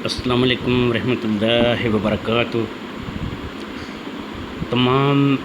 السلام علیکم ورحمۃ اللہ وبرکاتہ۔ تمام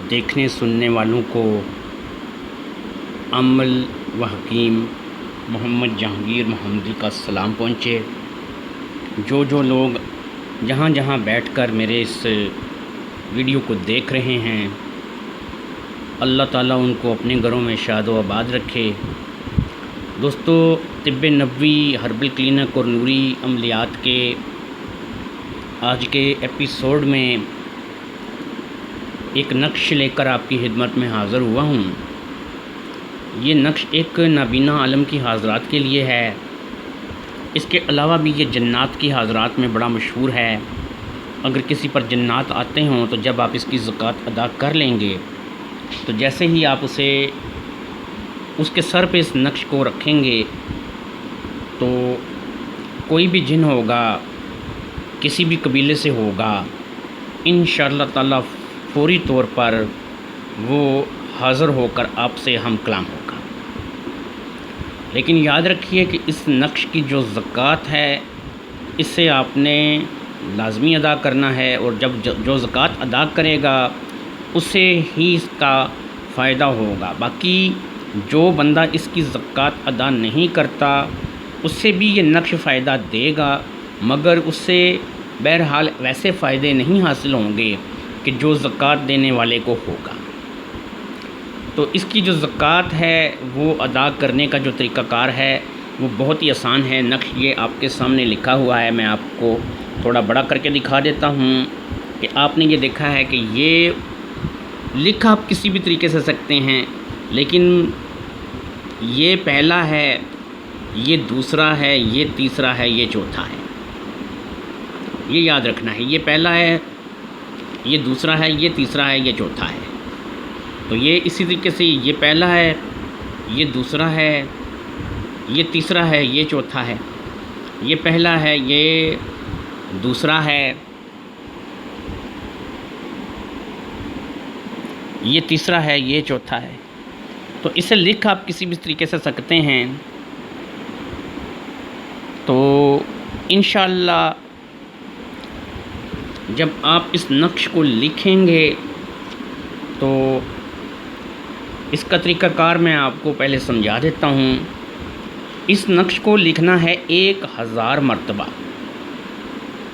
دیکھنے سننے والوں کو عمل و حکیم محمد جہانگیر محمدی کا سلام پہنچے۔ جو لوگ جہاں جہاں بیٹھ کر میرے اس ویڈیو کو دیکھ رہے ہیں، اللہ تعالیٰ ان کو اپنے گھروں میں شاد و آباد رکھے۔ دوستو، طب نبوی، ہربل کلینک اور نوری عملیات کے آج کے ایپیسوڈ میں ایک نقش لے کر آپ کی خدمت میں حاضر ہوا ہوں۔ یہ نقش ایک نابینا عالم کی حضرات کے لیے ہے۔ اس کے علاوہ بھی یہ جنات کی حضرات میں بڑا مشہور ہے۔ اگر کسی پر جنات آتے ہوں تو جب آپ اس کی زکوٰۃ ادا کر لیں گے تو جیسے ہی آپ اس کے سر پہ اس نقش کو رکھیں گے تو کوئی بھی جن ہوگا، کسی بھی قبیلے سے ہوگا، انشاءاللہ تعالیٰ فوری طور پر وہ حاضر ہو کر آپ سے ہم کلام ہوگا۔ لیکن یاد رکھیے کہ اس نقش کی جو زکوٰۃ ہے اس سے آپ نے لازمی ادا کرنا ہے، اور جب جو زکوٰۃ ادا کرے گا اس سے ہی اس کا فائدہ ہوگا۔ باقی جو بندہ اس کی زکوٰۃ ادا نہیں کرتا اس سے بھی یہ نقش فائدہ دے گا، مگر اس سے بہرحال ویسے فائدے نہیں حاصل ہوں گے کہ جو زکوٰۃ دینے والے کو ہوگا۔ تو اس کی جو زکوٰۃ ہے وہ ادا کرنے کا جو طریقہ کار ہے وہ بہت ہی آسان ہے۔ نقش یہ آپ کے سامنے لکھا ہوا ہے، میں آپ کو تھوڑا بڑا کر کے دکھا دیتا ہوں کہ آپ نے یہ دیکھا ہے کہ یہ لکھا آپ کسی بھی طریقے سے سکتے ہیں، لیکن یہ پہلا ہے، یہ دوسرا ہے، یہ تیسرا ہے، یہ چوتھا ہے۔ یہ یاد رکھنا ہے، یہ پہلا ہے، یہ دوسرا ہے، یہ تیسرا ہے، یہ چوتھا ہے۔ تو یہ اسی طریقے سے یہ پہلا ہے، یہ دوسرا ہے، یہ تیسرا ہے، یہ چوتھا ہے۔ یہ پہلا ہے، یہ دوسرا ہے، یہ تیسرا ہے، یہ چوتھا ہے۔ تو اسے لکھ آپ کسی بھی طریقے سے سکتے ہیں۔ تو انشاءاللہ جب آپ اس نقش کو لکھیں گے تو اس کا طریقہ کار میں آپ کو پہلے سمجھا دیتا ہوں۔ اس نقش کو لکھنا ہے 1000 مرتبہ۔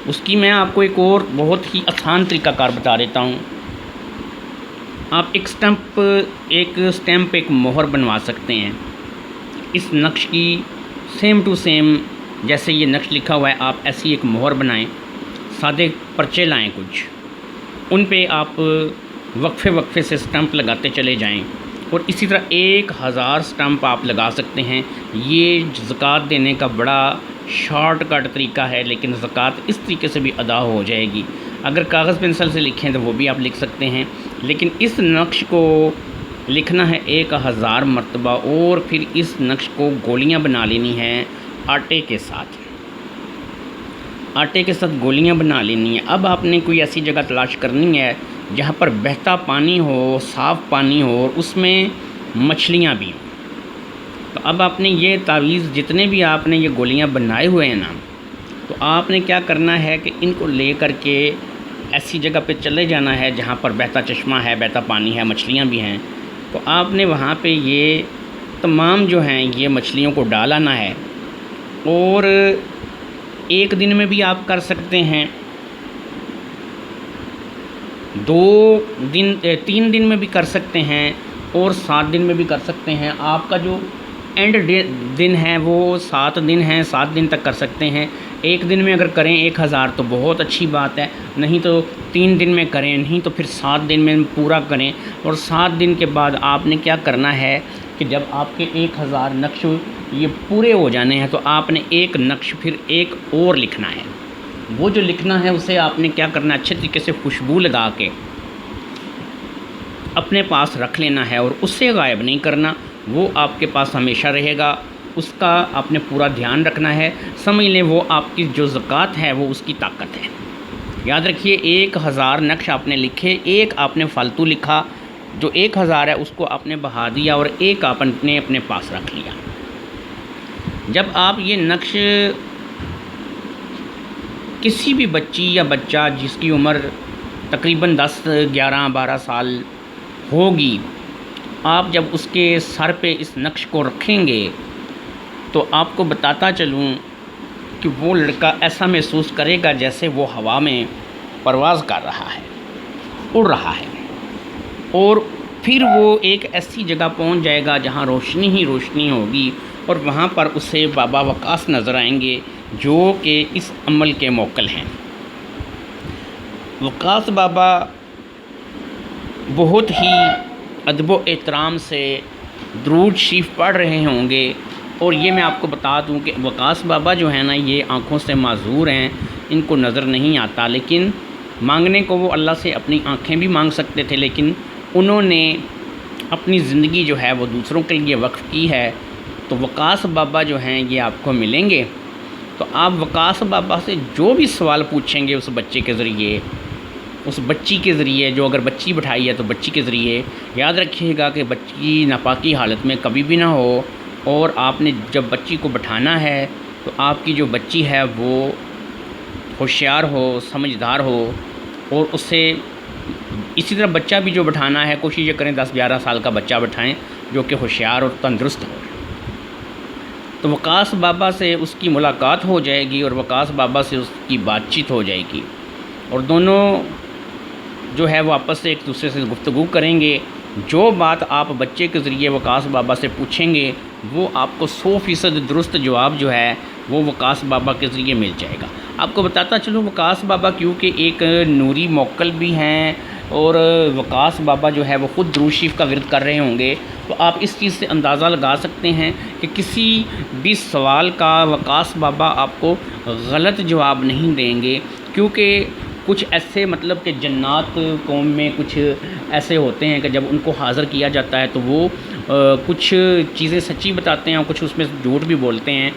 اس کی میں آپ کو ایک اور بہت ہی آسان طریقہ کار بتا دیتا ہوں۔ آپ ایک سٹیمپ ایک مہر بنوا سکتے ہیں اس نقش کی، سیم ٹو سیم جیسے یہ نقش لکھا ہوا ہے آپ ایسی ایک مہر بنائیں، سادے پرچے لائیں کچھ، ان پہ آپ وقفے سے سٹمپ لگاتے چلے جائیں، اور اسی طرح 1000 سٹمپ آپ لگا سکتے ہیں۔ یہ زکوٰۃ دینے کا بڑا شارٹ کٹ طریقہ ہے، لیکن زکوٰۃ اس طریقے سے بھی ادا ہو جائے گی۔ اگر کاغذ پنسل سے لکھیں تو وہ بھی آپ لکھ سکتے ہیں، لیکن اس نقش کو لکھنا ہے 1000 مرتبہ، اور پھر اس نقش کو گولیاں بنا لینی ہیں آٹے کے ساتھ۔ آٹے کے ساتھ گولیاں بنا لینی ہیں۔ اب آپ نے کوئی ایسی جگہ تلاش کرنی ہے جہاں پر بہتا پانی ہو، صاف پانی ہو، اور اس میں مچھلیاں بھی ہوں۔ تو اب آپ نے یہ تعویذ جتنے بھی آپ نے یہ گولیاں بنائے ہوئے ہیں نا، تو آپ نے کیا کرنا ہے کہ ان کو لے کر کے ایسی جگہ پہ چلے جانا ہے جہاں پر بہتا چشمہ ہے، بہتا پانی ہے، مچھلیاں بھی ہیں۔ تو آپ نے وہاں پہ یہ تمام جو ہیں یہ مچھلیوں کو ڈال آنا ہے، اور ایک دن میں بھی آپ کر سکتے ہیں، 3 دن میں بھی کر سکتے ہیں، اور 7 دن میں بھی کر سکتے ہیں۔ آپ کا جو اینڈ دن ہے وہ 7 دن ہے، 7 دن تک کر سکتے ہیں۔ ایک دن میں اگر کریں 1000 تو بہت اچھی بات ہے، نہیں تو 3 دن میں کریں، نہیں تو پھر 7 دن میں پورا کریں۔ اور 7 دن کے بعد آپ نے کیا کرنا ہے کہ جب آپ کے 1000 نقش یہ پورے ہو جانے ہیں تو آپ نے ایک نقش پھر ایک اور لکھنا ہے۔ وہ جو لکھنا ہے اسے آپ نے کیا کرنا ہے، اچھے طریقے سے خوشبو لگا کے اپنے پاس رکھ لینا ہے، اور اس سے غائب نہیں کرنا، وہ آپ کے پاس ہمیشہ رہے گا۔ اس کا آپ نے پورا دھیان رکھنا ہے، سمجھ لیں وہ آپ کی جو زکوٰۃ ہے وہ اس کی طاقت ہے۔ یاد رکھیے 1000 نقش آپ نے لکھے، ایک آپ نے فالتو لکھا، جو 1000 ہے اس کو آپ نے بہا دیا، اور ایک آپ نے اپنے پاس رکھ لیا۔ جب آپ یہ نقش کسی بھی بچی یا بچہ جس کی عمر تقریباً 10 11 12 سال ہوگی، آپ جب اس کے سر پہ اس نقش کو رکھیں گے تو آپ کو بتاتا چلوں کہ وہ لڑکا ایسا محسوس کرے گا جیسے وہ ہوا میں پرواز کر رہا ہے، اڑ رہا ہے، اور پھر وہ ایک ایسی جگہ پہنچ جائے گا جہاں روشنی ہی روشنی ہوگی، اور وہاں پر اسے بابا وقاص نظر آئیں گے جو کہ اس عمل کے موکل ہیں۔ وقاص بابا بہت ہی ادب و احترام سے درود شریف پڑھ رہے ہوں گے، اور یہ میں آپ کو بتا دوں کہ وقاص بابا جو ہے نا، یہ آنکھوں سے معذور ہیں، ان کو نظر نہیں آتا، لیکن مانگنے کو وہ اللہ سے اپنی آنکھیں بھی مانگ سکتے تھے، لیکن انہوں نے اپنی زندگی جو ہے وہ دوسروں کے لیے وقف کی ہے۔ تو وقاص بابا جو ہیں یہ آپ کو ملیں گے، تو آپ وقاص بابا سے جو بھی سوال پوچھیں گے اس بچے کے ذریعے، اس بچی کے ذریعے، جو اگر بچی بٹھائی ہے تو بچی کے ذریعے، یاد رکھیے گا کہ بچی ناپاکی حالت میں کبھی بھی نہ ہو، اور آپ نے جب بچی کو بٹھانا ہے تو آپ کی جو بچی ہے وہ ہوشیار ہو، سمجھدار ہو، اور اس سے اسی طرح بچہ بھی جو بٹھانا ہے کوشش یہ کریں 10 11 سال کا بچہ بٹھائیں جو کہ ہوشیار اور تندرست ہو۔ تو وقاص بابا سے اس کی ملاقات ہو جائے گی، اور وقاص بابا سے اس کی بات چیت ہو جائے گی، اور دونوں جو ہے وہ آپس سے ایک دوسرے سے گفتگو کریں گے۔ جو بات آپ بچے کے ذریعے وقاص بابا سے پوچھیں گے وہ آپ کو 100% درست جواب جو ہے وہ وقاص بابا کے ذریعے مل جائے گا۔ آپ کو بتاتا چلوں وقاص بابا کیونکہ ایک نوری موکل بھی ہیں، اور وقاص بابا جو ہے وہ خود درود شریف کا ورد کر رہے ہوں گے، تو آپ اس چیز سے اندازہ لگا سکتے ہیں کہ کسی بھی سوال کا وقاص بابا آپ کو غلط جواب نہیں دیں گے، کیونکہ کچھ ایسے مطلب کہ جنات قوم میں کچھ ایسے ہوتے ہیں کہ جب ان کو حاضر کیا جاتا ہے تو وہ کچھ چیزیں سچی بتاتے ہیں اور کچھ اس میں جھوٹ بھی بولتے ہیں۔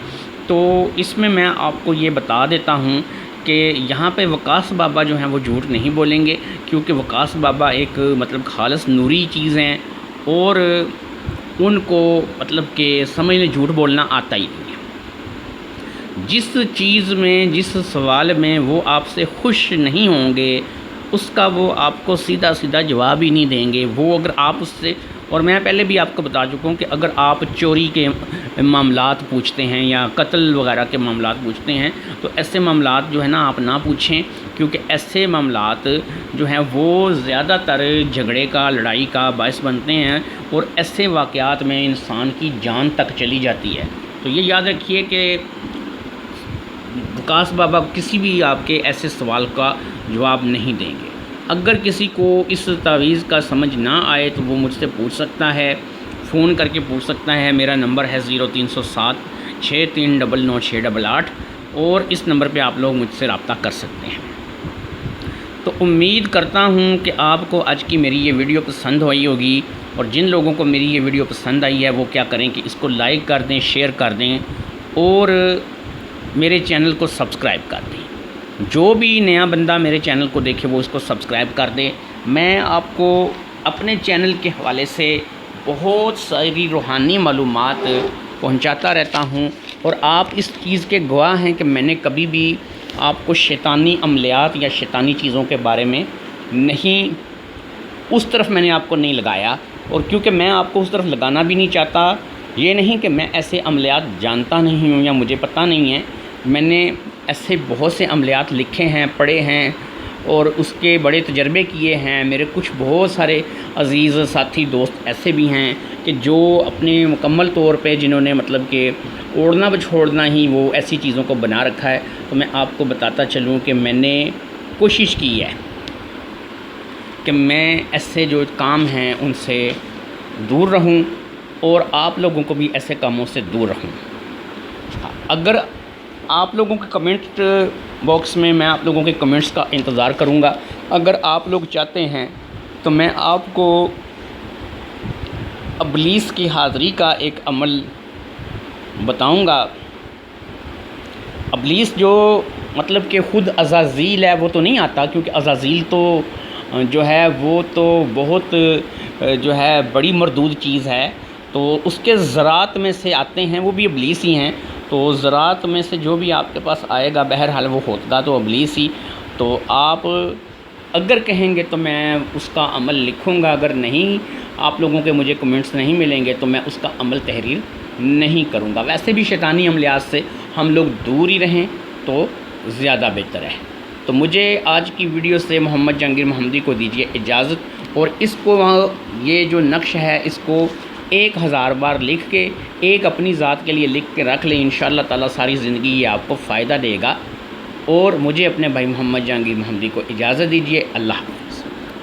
تو اس میں آپ کو یہ بتا دیتا ہوں کہ یہاں پہ وقاص بابا جو ہیں وہ جھوٹ نہیں بولیں گے، کیونکہ وقاص بابا ایک مطلب خالص نوری چیز ہیں، اور ان کو مطلب کہ سمجھ لیں جھوٹ بولنا آتا ہی نہیں ہے۔ جس چیز میں، جس سوال میں وہ آپ سے خوش نہیں ہوں گے اس کا وہ آپ کو سیدھا سیدھا جواب ہی نہیں دیں گے۔ وہ اگر آپ اس سے، اور میں پہلے بھی آپ کو بتا چکا ہوں کہ اگر آپ چوری کے معاملات پوچھتے ہیں یا قتل وغیرہ کے معاملات پوچھتے ہیں تو ایسے معاملات جو ہے نا آپ نہ پوچھیں، کیونکہ ایسے معاملات جو ہیں وہ زیادہ تر جھگڑے کا، لڑائی کا باعث بنتے ہیں، اور ایسے واقعات میں انسان کی جان تک چلی جاتی ہے۔ تو یہ یاد رکھیے کہ وقاص بابا کسی بھی آپ کے ایسے سوال کا جواب نہیں دیں گے۔ اگر کسی کو اس تعویذ کا سمجھ نہ آئے تو وہ مجھ سے پوچھ سکتا ہے، فون کر کے پوچھ سکتا ہے۔ میرا نمبر ہے 0307 6399 اور اس نمبر پہ آپ لوگ مجھ سے رابطہ کر سکتے ہیں۔ تو امید کرتا ہوں کہ آپ کو آج کی میری یہ ویڈیو پسند ہوئی ہوگی، اور جن لوگوں کو میری یہ ویڈیو پسند آئی ہے وہ کیا کریں کہ اس کو لائک کر دیں، شیئر کر دیں، اور میرے چینل کو سبسکرائب کر دیں۔ جو بھی نیا بندہ میرے چینل کو دیکھے وہ اس کو سبسکرائب کر دے۔ میں آپ کو اپنے چینل کے حوالے سے بہت ساری روحانی معلومات پہنچاتا رہتا ہوں، اور آپ اس چیز کے گواہ ہیں کہ میں نے کبھی بھی آپ کو شیطانی عملیات یا شیطانی چیزوں کے بارے میں نہیں، اس طرف میں نے آپ کو نہیں لگایا، اور کیونکہ میں آپ کو اس طرف لگانا بھی نہیں چاہتا۔ یہ نہیں کہ میں ایسے عملیات جانتا نہیں ہوں یا مجھے پتہ نہیں ہے، میں نے ایسے بہت سے عملیات لکھے ہیں، پڑھے ہیں، اور اس کے بڑے تجربے کیے ہیں۔ میرے کچھ بہت سارے عزیز ساتھی دوست ایسے بھی ہیں کہ جو اپنے مکمل طور پہ جنہوں نے مطلب کہ اوڑھنا بچھوڑنا ہی وہ ایسی چیزوں کو بنا رکھا ہے۔ تو میں آپ کو بتاتا چلوں کہ میں نے کوشش کی ہے کہ میں ایسے جو کام ہیں ان سے دور رہوں، اور آپ لوگوں کو بھی ایسے کاموں سے دور رہوں۔ اگر آپ لوگوں کے کمنٹ باکس میں آپ لوگوں کے کمنٹس کا انتظار کروں گا۔ اگر آپ لوگ چاہتے ہیں تو میں آپ کو ابلیس کی حاضری کا ایک عمل بتاؤں گا۔ ابلیس جو مطلب کہ خود عزازیل ہے وہ تو نہیں آتا، کیونکہ عزازیل تو جو ہے وہ تو بہت جو ہے بڑی مردود چیز ہے، تو اس کے ذرات میں سے آتے ہیں، وہ بھی ابلیس ہی ہیں، تو زراعت میں سے جو بھی آپ کے پاس آئے گا بہرحال وہ ہوتا تو ابلیس ہی، تو آپ اگر کہیں گے تو میں اس کا عمل لکھوں گا، اگر نہیں آپ لوگوں کے مجھے کمنٹس نہیں ملیں گے تو میں اس کا عمل تحریر نہیں کروں گا۔ ویسے بھی شیطانی عملیات سے ہم لوگ دور ہی رہیں تو زیادہ بہتر ہے۔ تو مجھے آج کی ویڈیو سے محمد جہانگیر محمدی کو دیجیے اجازت، اور اس کو یہ جو نقش ہے اس کو 1000 بار لکھ کے ایک اپنی ذات کے لیے لکھ کے رکھ لیں، انشاءاللہ تعالیٰ ساری زندگی یہ آپ کو فائدہ دے گا۔ اور مجھے اپنے بھائی محمد جہانگیر محمدی کو اجازت دیجیے، اللہ حافظ۔